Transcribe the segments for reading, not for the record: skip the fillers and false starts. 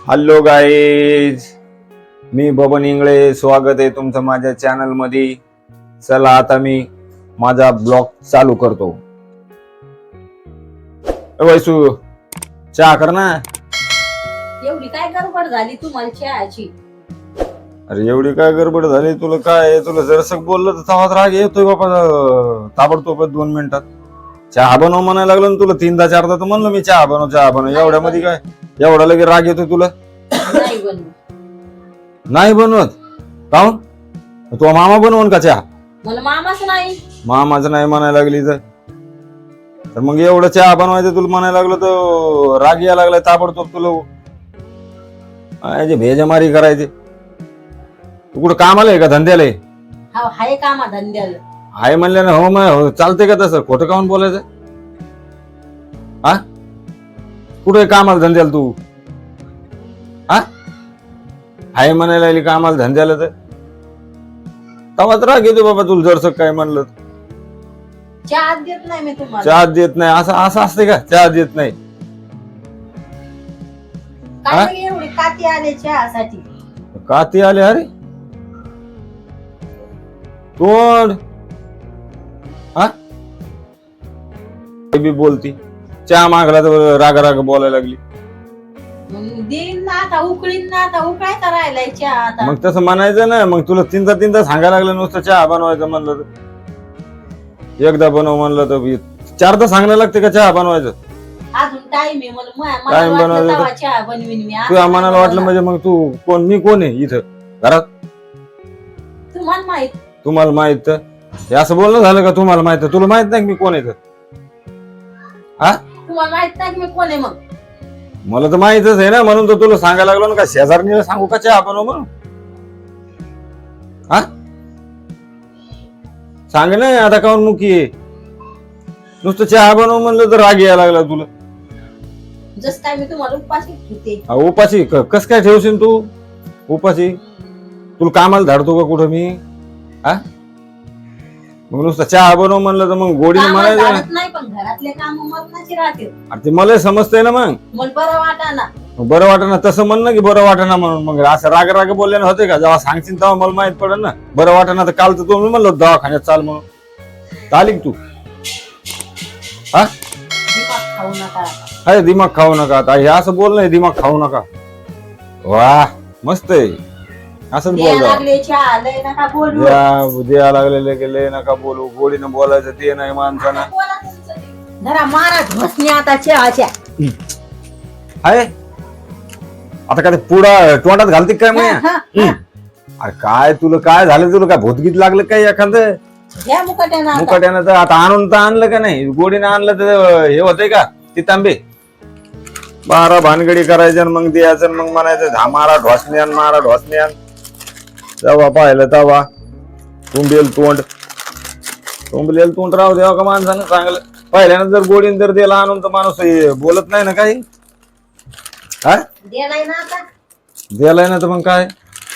Hello guys, मी बबन इंगळे. स्वागत आहे तुमचं माझ्या चॅनल मध्ये. चला आता मी माझा ब्लॉग चालू करतो. वैसू, चहा कर ना. एवढी काय गडबड झाली तुम्हाला चहाची? अरे एवढी काय गडबड झाली तुला? काय तुला जरसक बोललं तर तवाच राग येतोय बाबा. ताबडतोब 2 मिनिटात चहा बनव म्हणायला लागलं ना तुला. 3दा 4दा तर म्हणलं मी चहा बनव. एवढ्यामध्ये काय एवढा लगे राग येतोय तुला? नाही बनवत. नाही बनवत? काहून? तो मामा बनवून का चहा? मला मामाच नाही. मामाचं नाही म्हणायला लागली तर मग एवढं चहा बनवायचं तुला म्हणायला लागलं तर राग यायला लागलाय ताबडतोब तुला. भेजमारी करायची. तू कुठं कामाला आहे का धंद्याला आहे? हा हाय कामा धंद्याला. हाय म्हणल्या ना. हो मग चालतंय का तसं? खोटं काहून बोलायचं? हा, कुठे कामाला धंद्याला तू? हा, हाय म्हणायला लागली कामाला धंद्याला तर तवाच राग येतो बाबा तुला जरसं काय म्हणलं. चहा देत नाही मी तुम्हाला. चहा देत नाही असं असते का? चहा देत नाही? काय नाही, एवढी काती आले चहासाठी. का ती आले? अरे तोंड हा बी बोलती. चहा मागला तर राग राग बोलायला लागली. मग देईन ना आता, उकळीन ना आता. उकळायचा राहिलाय चहा आता. मग तसं म्हणायचं ना. मग तुला 3दा सांगायला लागलं नुसतं चहा बनवायचं म्हणलं तर. एकदा बनव म्हणलं तर 4दा सांगायला लागते का चहा बनवायचं? अजून टाइम आहे. मला Time वाटलं बनवायचं तेव्हा चहा बनवीन मी. तुझ्या मनाला वाटलं म्हणजे मग तू कोण? मी कोण आहे इथं घरात? तुम्हाला माहित. तुम्हाला माहित? हे असं बोलणं झालं का? तुम्हाला माहित? तुला माहित नाही मी कोण आहे तर? हा, तुम्हाला माहित नाही की मी कोण आहे? मग मला तर माहितच आहे ना. म्हणून तर तुला सांगायला लागलो ना. का शेजारणीला सांगू का चहा बनव म्हणून? हा, सांग ना आता. काऊन मुकी आहे? नुसतं चहा बनव म्हणलं तर राग यायला लागला तुला. जस काय मी तुम्हाला उपाशी ठेवते. उपाशी कस काय ठेवशील तू? उपाशी तुला कामाला धाडतो का कुठं मी? हा, मग नुसतं चहा बनव म्हणलं तर मग गोडीने कामाला म्हणायचं ना. धाडत नाही, पण घरातले काम मरणाची राहते. अरे ते मला समजतंय ना. मग मला बरं वाटाना. बरं वाटना तसं म्हण ना की बरं वाटना म्हणून. मग असं राग राग बोलल्यानं होते का? जेव्हा सांगशील तेव्हा मला माहित पडेल ना. बरं वाटना तर काल तर तू म्हणलं दवाखान्यात चाल म्हणून. चाली तू? हा, दिमाग खाऊ नका. अरे दिमाग खाऊ नका. आता हे असं बोल नाही, दिमाग खाऊ नका. वा, मस्त आहे. असंच बोल. लागले चहा लय नका बोलू. द्या लागलेले गेले नका बोलू. गोडीनं बोलायचं ते नाही माणसानं. जरा मारा ढोसणी आता चहाच्या. आहे आता काय पुढा तोंडात घालते काय म्हणे? अरे काय तुला काय झालं? तुला काय भूतगीत लागलं काय एखादं? घ्या मुकाट्यानं आता. मुकाट्यानं तर आता आणून तर आणलं का नाही? गोडीनं आणलं तर हे होतंय का? ती तांबे 12 भानगडी करायच्या मग द्यायचं. मग म्हणायचं मारा ढोसण्यान, मारा ढोसण्यान. जेव्हा पाहिलं तेव्हा तुंबेल तोंड राहू देवा का माणसानं चांगलं. पहिल्यानं जर गोडीनं जर दिला आणून तर माणूस बोलत नाही ना काही. हा, द्यालाय ना आता. द्यालाय ना तर मग काय?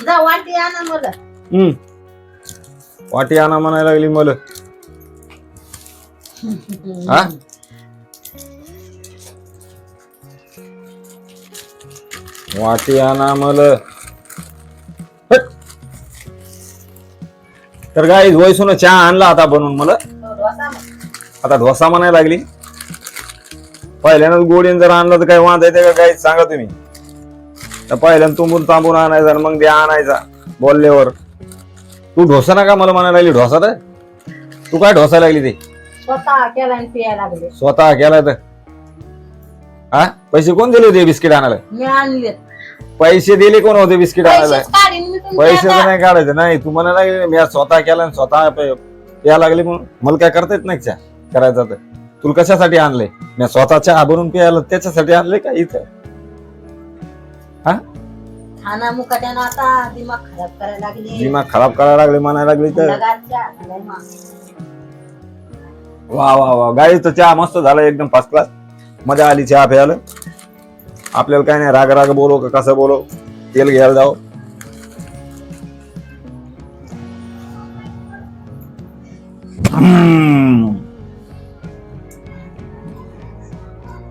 जा वाटी आणा मला. वाटी आणा म्हणायला लागली मला. हा, वाटी आणा मला. तर काय वयसून चहा आणला आता बनवून मला. आता ढोसा म्हणायला लागली. पहिल्यानं गोडीन जर आणलं तर काय वांधा येते का? काय सांगा तुम्ही. तर पहिल्यानं तुंबून तांबून आणायचा आणि मग द्या आणायचा बोलल्यावर. तू ढोसा ना का मला म्हणायला लागली? ढोसा तर तू काय ढोसा लागली ते? स्वतः केला आणि प्यायला लागले. स्वतः केला तर? हा, पैसे कोण दिले होते बिस्किट आणायला? मी आणले. पैसे दिले कोण होते बिस्किट आणायला? काढीन मी तुमच्या पैसे तर आता. नाही काढायचं. नाही तू म्हणायला लागली मी स्वतः केला आणि स्वतः प्यायला लागली म्हणून. मला काय करता येत नाही चहा करायचा तर? तुला कशासाठी आणलंय? मी स्वतः चहा बनवून प्यायला त्याच्यासाठी आणलंय का इथं? हा, खाना मुकाट्यानं आता. दिमाग खराब करायला लागले. दिमाग खराब करायला लागले म्हणायला लागली तर? लगाच्या आलाय मा. वा वा वा, गाई तर चहा मस्त झाला एकदम फर्स्ट क्लास. मजा आली चहा प्यायला. आपल्याला काय नाही राग राग बोलो का कसं बोलो. तेल घ्यायला जाओ.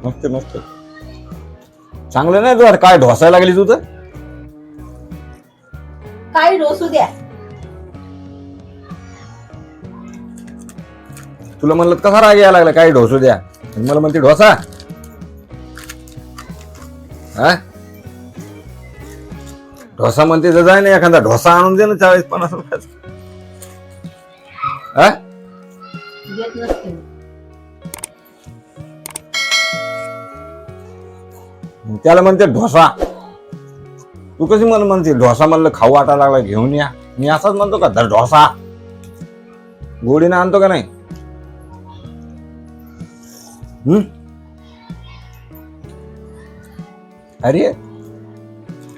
मस्त मस्त चांगलं नाही तुला काय ढोसायला लागली तू तर काही डोसू द्या. तुला म्हणलं कसा राग यायला लागला काही ढोसू द्या आणि मला म्हणते ढोसा. हा ढोसा म्हणते तर जाय ना एखादा ढोसा आणून दे ना 40-50 रुपयाचा. हा देत नसते मी. त्याला म्हणते ढोसा. तू कशी मला म्हणते ढोसा म्हणलं खाऊ वाटायला लागला घेऊन या. मी असाच म्हणतो का धर ढोसा गोडीनं आणतो का नाही. अरे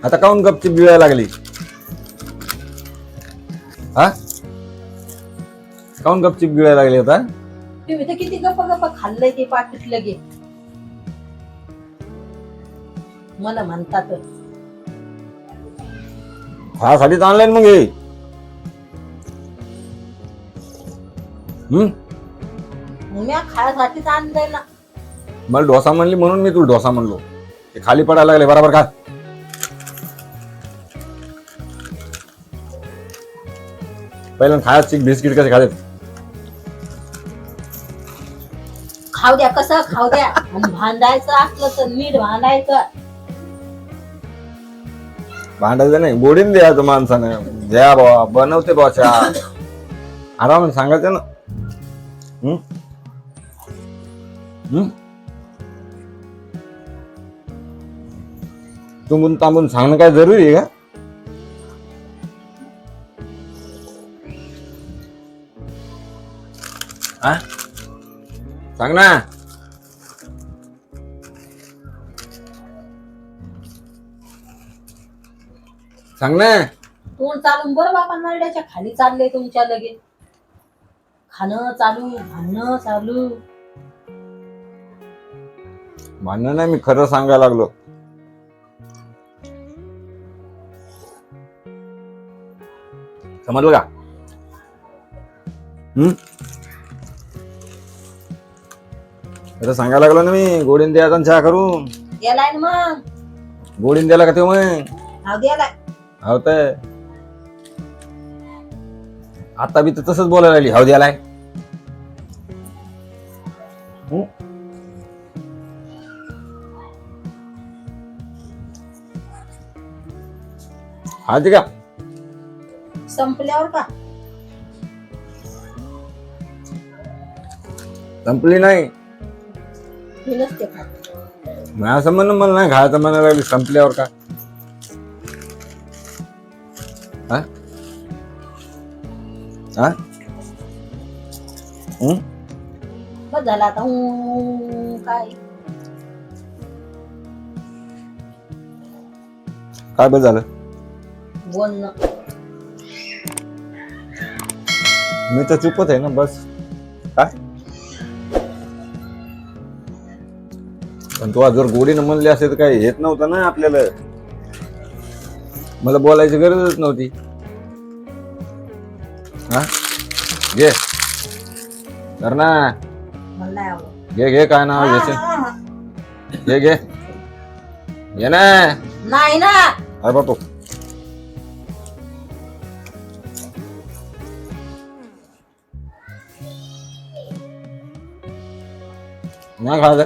आता काऊन गपची बिळायला लागली. हा काऊन गपची बिळायला लागली आता. तुम्ही तर किती गप्पा गप्पा खाल्लंय ते पाकिट लगे मला म्हणतात. खायासाठीच आणलंय मग हे. मी खायासाठीच आणलंय ना. मला डोसा म्हणली म्हणून मी तुला डोसा म्हणलो. ते खाली पडायला लागले बरोबर का. पहिल्यांदा खायची बिस्किट कसे खाते. खाऊ द्या कसं खाऊ द्या. आणि भांडायचं असलं तर नीट भांडायचं. भांडायचं नाही गोडीन द्यायचं माणसानं. द्या बाबा बनवते बाच्या आराम सांगायचं ना. तुमून तांबून सांगणं काय जरुरी आहे का. सांग ना. सांग ना. तोंड चालून बरं बाबा नरड्याच्या खाली चाललंय तुमच्या लगेच. खाणं चालू भांडणं चालू. भांडण नाही मी खरं सांगायला लागलो. समजलं का. खरं सांगायला लागलो ना मी. गोडीन द्यायचा चहा करून. गेलाय ना मग. गोडीन द्यायला का ते मग हा गेलाय. हाव तर आता बी तर तसंच बोलायला लागली. हाव द्यालाय. हा ते का संपल्यावर का संपली नाही. मी नसते खात. मी असं म्हणून मला नाही खायचं म्हणायला लागली संपल्यावर का. हा हा बस झालं आता. काय काय बस झालं. बोलणं. मी तर चुपत आहे ना बस. काय पण तू जर गोडीनं म्हणले असे तर काही येत नव्हतं ना आपल्याला. मला बोलायची गरजच नव्हती. हा घे तर ना. मला नाही आवडत. घे घे काय नाव घ्यायचे. घे घे घे ना. नाही ना. अरे बापू नाही खायचं.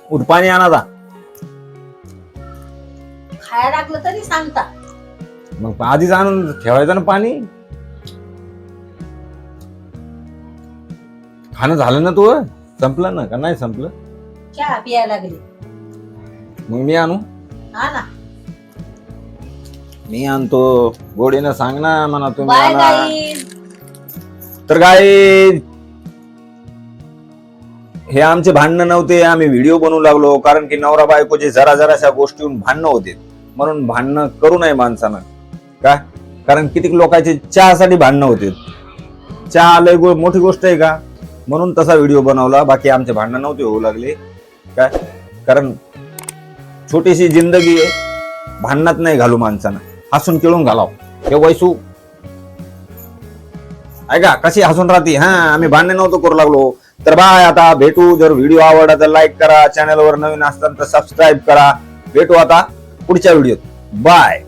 उठ पाणी आणायचा. खायला लागलं तरी सांगता. मग आधीच आणून ठेवायचं ना पाणी. खाणं झालं ना तू. संपलं ना का नाही संपलं. चहा पियाला लागली. मग मी आणू. हा ना. मी आणतो. गोडीनं सांग ना म्हणा तुम्ही बाय आणा. गाई. तर काय हे आमचे भांडणं नव्हते. आम्ही व्हिडिओ बनवू लागलो कारण की नवरा बायकोचे जरा जराशा गोष्टीहून भांडणं होते. म्हणून भांडणं करू नये माणसानं. काय कारण किती लोकांचे चहासाठी भांडणं होते. चहा लय मोठी गोष्ट आहे का म्हणून तसा व्हिडिओ बनवला. बाकी आमचे भांडणं नव्हते होऊ लागले. काय कारण छोटीशी जिंदगी आहे. भांडणात नाही घालू माणसानं. हसून खेळून घालाव. हे वैसू ऐका कशी हसून राहते. हा आम्ही भांडण नव्हतो करू लागलो. तर बाय, आता भेटू. जर व्हिडिओ आवडला तर लाईक करा, चॅनलवर नवीन असताना तर सबस्क्राईब करा. भेटू आता पुढच्या व्हिडिओत. बाय.